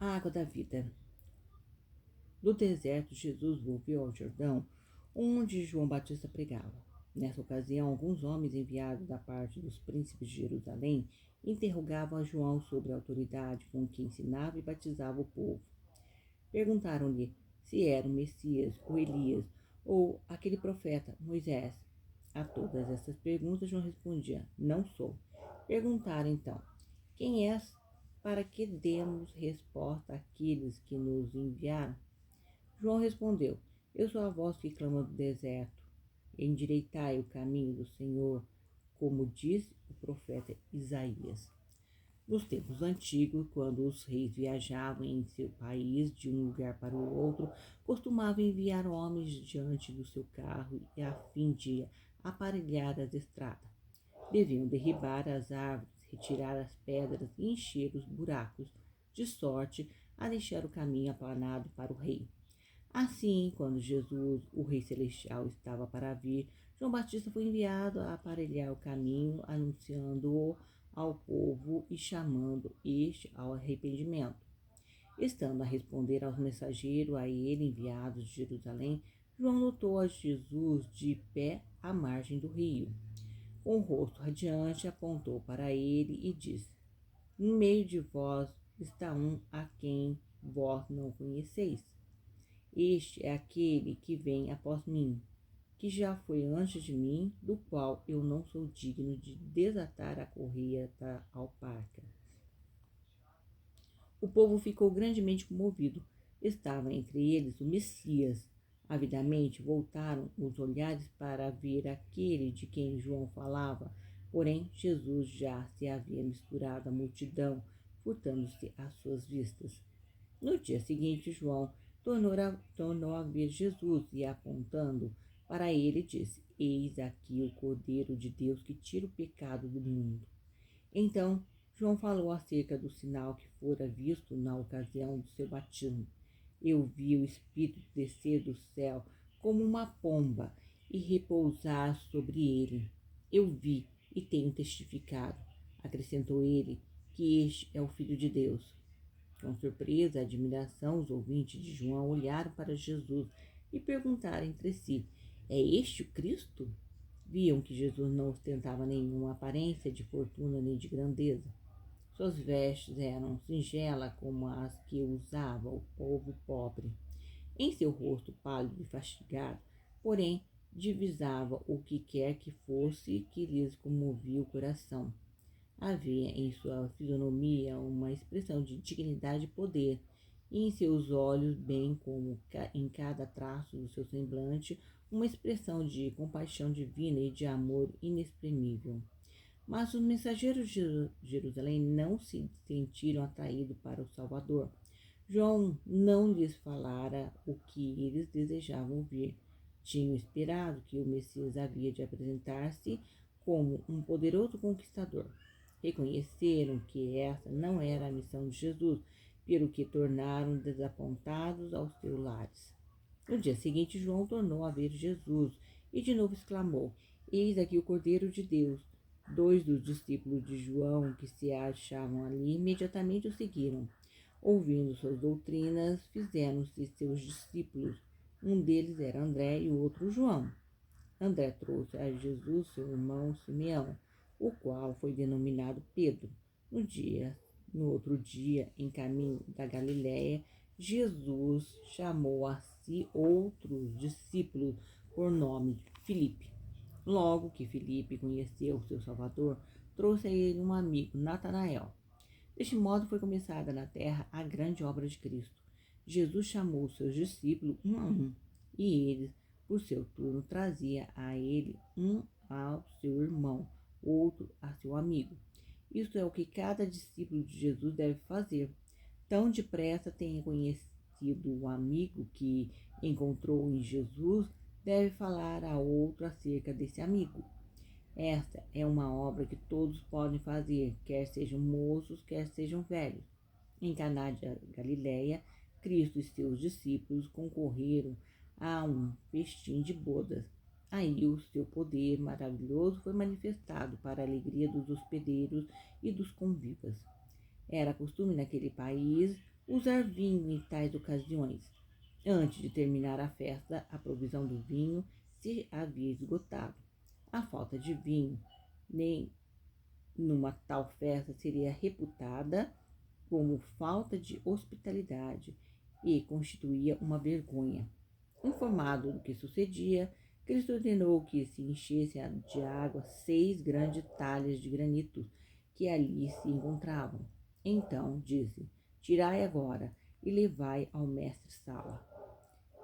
A água da vida. Do deserto, Jesus volveu ao Jordão, onde João Batista pregava. Nessa ocasião, alguns homens enviados da parte dos príncipes de Jerusalém interrogavam a João sobre a autoridade com que ensinava e batizava o povo. Perguntaram-lhe se era o Messias, ou Elias, ou aquele profeta, Moisés. A todas essas perguntas, João respondia: Não sou. Perguntaram então: Quem és, para que demos resposta àqueles que nos enviaram? João respondeu: Eu sou a voz que clama do deserto. Endireitai o caminho do Senhor, como diz o profeta Isaías. Nos tempos antigos, quando os reis viajavam em seu país de um lugar para o outro, costumavam enviar homens diante do seu carro e a fim de aparelhar as estradas. Deviam derribar as árvores, retirar as pedras e encher os buracos, de sorte a deixar o caminho aplanado para o rei. Assim, quando Jesus, o Rei Celestial, estava para vir, João Batista foi enviado a aparelhar o caminho, anunciando-o ao povo e chamando este ao arrependimento. Estando a responder aos mensageiros a ele enviados de Jerusalém, João notou a Jesus de pé à margem do rio. Com o rosto radiante, apontou para ele e disse: No meio de vós está um a quem vós não conheceis. Este é aquele que vem após mim, que já foi antes de mim, do qual eu não sou digno de desatar a correia da alparca. O povo ficou grandemente comovido. Estava entre eles o Messias. Avidamente voltaram os olhares para ver aquele de quem João falava, porém Jesus já se havia misturado à multidão, furtando-se às suas vistas. No dia seguinte, João tornou a ver Jesus e, apontando para ele, disse: Eis aqui o Cordeiro de Deus que tira o pecado do mundo. Então, João falou acerca do sinal que fora visto na ocasião do seu batismo. Eu vi o Espírito descer do céu como uma pomba e repousar sobre ele. Eu vi e tenho testificado, acrescentou ele, que este é o Filho de Deus. Com surpresa e admiração, os ouvintes de João olharam para Jesus e perguntaram entre si: É este o Cristo? Viam que Jesus não ostentava nenhuma aparência de fortuna nem de grandeza. Suas vestes eram singelas como as que usava o povo pobre. Em seu rosto pálido e fastigado, porém, divisava o que quer que fosse que lhes comovia o coração. Havia em sua fisionomia uma expressão de dignidade e poder, e em seus olhos, bem como em cada traço do seu semblante, uma expressão de compaixão divina e de amor inexprimível. Mas os mensageiros de Jerusalém não se sentiram atraídos para o Salvador. João não lhes falara o que eles desejavam ouvir. Tinham esperado que o Messias havia de apresentar-se como um poderoso conquistador. Reconheceram que essa não era a missão de Jesus, pelo que tornaram desapontados aos seus lares. No dia seguinte, João tornou a ver Jesus e de novo exclamou: Eis aqui o Cordeiro de Deus. Dois dos discípulos de João que se achavam ali imediatamente o seguiram. Ouvindo suas doutrinas, fizeram-se seus discípulos. Um deles era André e o outro João. André trouxe a Jesus seu irmão Simeão, o qual foi denominado Pedro. No outro dia, em caminho da Galiléia, Jesus chamou a si outros discípulos por nome Filipe. Logo que Filipe conheceu seu Salvador, trouxe a ele um amigo, Natanael. Deste modo foi começada na terra a grande obra de Cristo. Jesus chamou seus discípulos um a um, e eles, por seu turno, trazia a ele um ao seu irmão, outro a seu amigo. Isto é o que cada discípulo de Jesus deve fazer. Tão depressa tenha conhecido o amigo que encontrou em Jesus, deve falar a outro acerca desse amigo. Esta é uma obra que todos podem fazer, quer sejam moços, quer sejam velhos. Em Caná de Galiléia, Cristo e seus discípulos concorreram a um festim de bodas. Aí o seu poder maravilhoso foi manifestado para a alegria dos hospedeiros e dos convivas. Era costume naquele país usar vinho em tais ocasiões. Antes de terminar a festa, a provisão do vinho se havia esgotado. A falta de vinho, nem numa tal festa, seria reputada como falta de hospitalidade e constituía uma vergonha. Informado do que sucedia, Cristo ordenou que se enchessem de água 6 grandes talhas de granito que ali se encontravam. Então disse: Tirai agora e levai ao mestre-sala.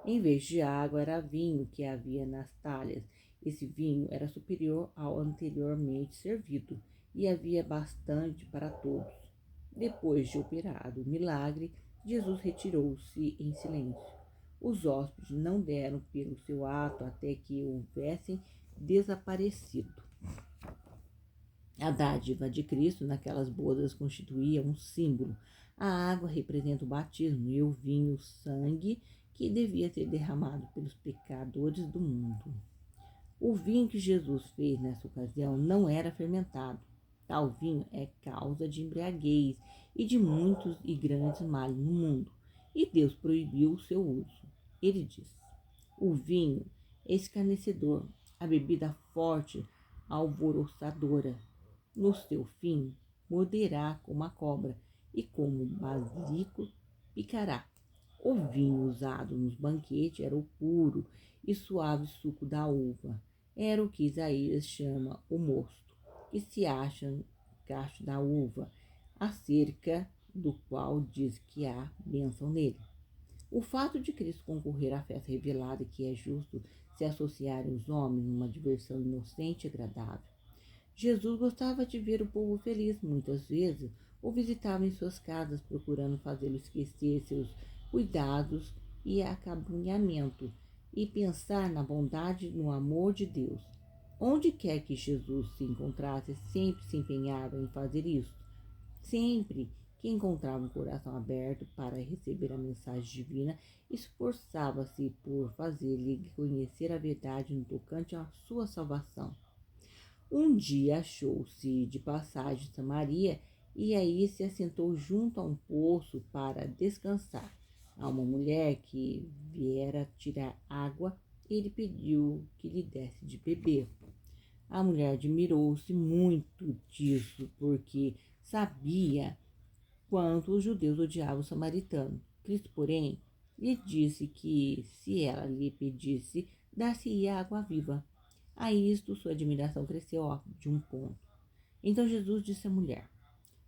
Em vez de água, era vinho que havia nas talhas. Esse vinho era superior ao anteriormente servido e havia bastante para todos. Depois de operado o milagre, Jesus retirou-se em silêncio. Os hóspedes não deram pelo seu ato até que houvessem desaparecido. A dádiva de Cristo naquelas bodas constituía um símbolo. A água representa o batismo e o vinho o sangue que devia ser derramado pelos pecadores do mundo. O vinho que Jesus fez nessa ocasião não era fermentado. Tal vinho é causa de embriaguez e de muitos e grandes males no mundo, e Deus proibiu o seu uso. Ele diz: o vinho é escarnecedor, a bebida forte, alvoroçadora. No seu fim, morderá como a cobra, e como basilico picará. O vinho usado nos banquetes era o puro e suave suco da uva. Era o que Isaías chama o mosto, que se acha no cacho da uva, acerca do qual diz que há bênção nele. O fato de Cristo concorrer à festa revelada que é justo se associarem os homens numa diversão inocente e agradável. Jesus gostava de ver o povo feliz. Muitas vezes o visitava em suas casas, procurando fazê-lo esquecer seus cuidados e acabrunhamento e pensar na bondade e no amor de Deus. Onde quer que Jesus se encontrasse, sempre se empenhava em fazer isso. Sempre que encontrava um coração aberto para receber a mensagem divina, esforçava-se por fazer-lhe conhecer a verdade no tocante à sua salvação. Um dia achou-se de passagem em Samaria e aí se assentou junto a um poço para descansar. A uma mulher que viera tirar água, ele pediu que lhe desse de beber. A mulher admirou-se muito disso, porque sabia quanto os judeus odiavam o samaritano. Cristo, porém, lhe disse que, se ela lhe pedisse, dar-se-ia água viva. A isto, sua admiração cresceu de um ponto. Então Jesus disse à mulher: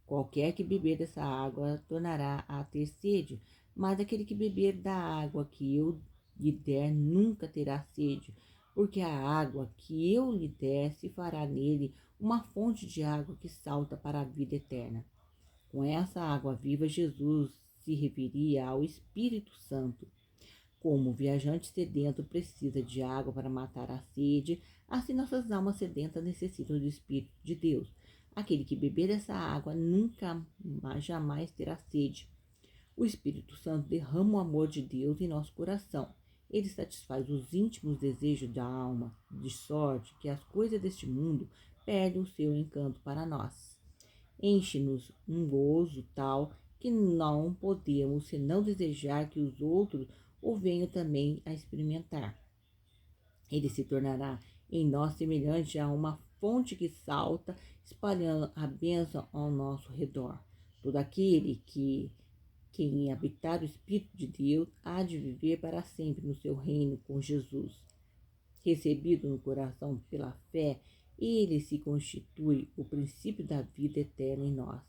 qualquer que beber dessa água tornará a ter sede, mas aquele que beber da água que eu lhe der nunca terá sede, porque a água que eu lhe der se fará nele uma fonte de água que salta para a vida eterna. Com essa água viva, Jesus se referia ao Espírito Santo. Como o viajante sedento precisa de água para matar a sede, assim nossas almas sedentas necessitam do Espírito de Deus. Aquele que beber dessa água nunca jamais terá sede. O Espírito Santo derrama o amor de Deus em nosso coração. Ele satisfaz os íntimos desejos da alma, de sorte que as coisas deste mundo perdem o seu encanto para nós. Enche-nos um gozo tal que não podemos senão desejar que os outros o venham também a experimentar. Ele se tornará em nós semelhante a uma fonte que salta, espalhando a bênção ao nosso redor. Todo aquele que quem habitar o Espírito de Deus há de viver para sempre no seu reino com Jesus. Recebido no coração pela fé, ele se constitui o princípio da vida eterna em nós.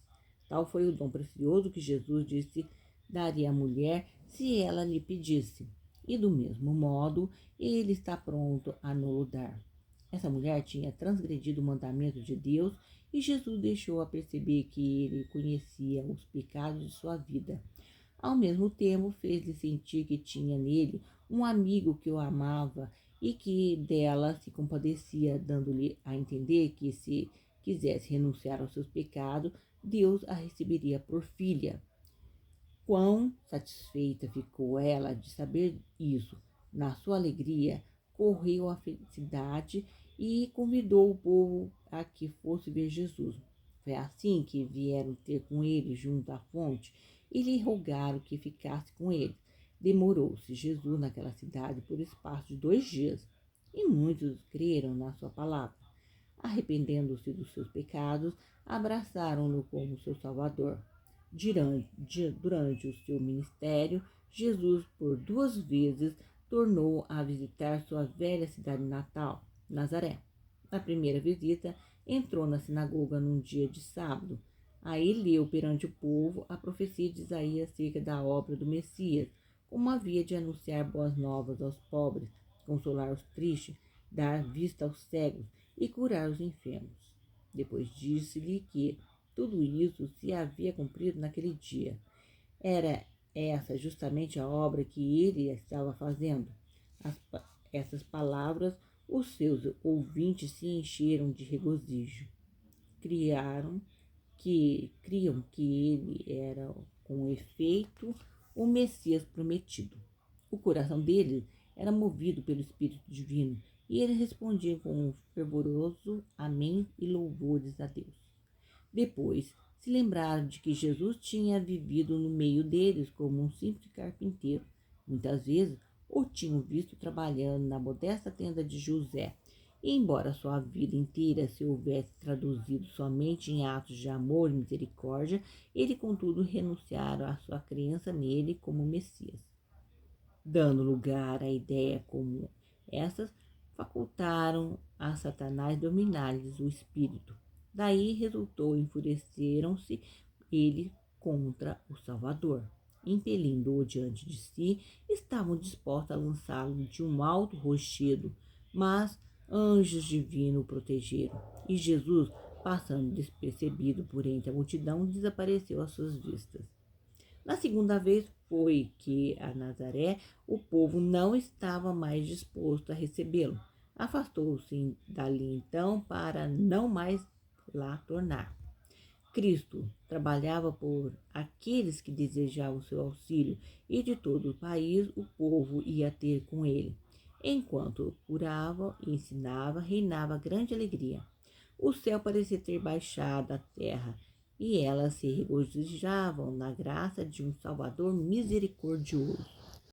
Tal foi o dom precioso que Jesus disse daria à mulher se ela lhe pedisse. E do mesmo modo, ele está pronto a nos dar. Essa mulher tinha transgredido o mandamento de Deus e Jesus deixou-a perceber que ele conhecia os pecados de sua vida. Ao mesmo tempo, fez-lhe sentir que tinha nele um amigo que o amava e que dela se compadecia, dando-lhe a entender que, se quisesse renunciar aos seus pecados, Deus a receberia por filha. Quão satisfeita ficou ela de saber isso! Na sua alegria, correu à felicidade e convidou o povo a que fosse ver Jesus. Foi assim que vieram ter com ele junto à fonte e lhe rogaram que ficasse com eles. Demorou-se Jesus naquela cidade por espaço de 2 dias, e muitos creram na sua palavra. Arrependendo-se dos seus pecados, abraçaram-no como seu Salvador. Durante o seu ministério, Jesus, por 2 vezes, tornou a visitar sua velha cidade natal, Nazaré. Na primeira visita, entrou na sinagoga num dia de sábado. Aí leu perante o povo a profecia de Isaías acerca da obra do Messias, como havia de anunciar boas novas aos pobres, consolar os tristes, dar vista aos cegos e curar os enfermos. Depois disse-lhe que tudo isso se havia cumprido naquele dia. Era essa justamente a obra que ele estava fazendo. Essas palavras, os seus ouvintes se encheram de regozijo. Criam que ele era, com efeito, o Messias prometido. O coração deles era movido pelo Espírito Divino, e eles respondiam com um fervoroso amém e louvores a Deus. Depois se lembraram de que Jesus tinha vivido no meio deles como um simples carpinteiro. Muitas vezes o tinham visto trabalhando na modesta tenda de José. E embora sua vida inteira se houvesse traduzido somente em atos de amor e misericórdia, ele contudo renunciaram à sua crença nele como Messias. Dando lugar a ideia como essas, facultaram a Satanás dominar-lhes o espírito. Daí resultou enfureceram-se ele contra o Salvador. Impelindo-o diante de si, estavam dispostos a lançá-lo de um alto rochedo, mas anjos divinos o protegeram, e Jesus, passando despercebido por entre a multidão, desapareceu às suas vistas. Na segunda vez foi que a Nazaré o povo não estava mais disposto a recebê-lo. Afastou-se dali então para não mais lá tornar. Cristo trabalhava por aqueles que desejavam seu auxílio, e de todo o país o povo ia ter com ele. Enquanto curava e ensinava, reinava grande alegria. O céu parecia ter baixado à terra, e elas se regozijavam na graça de um Salvador misericordioso.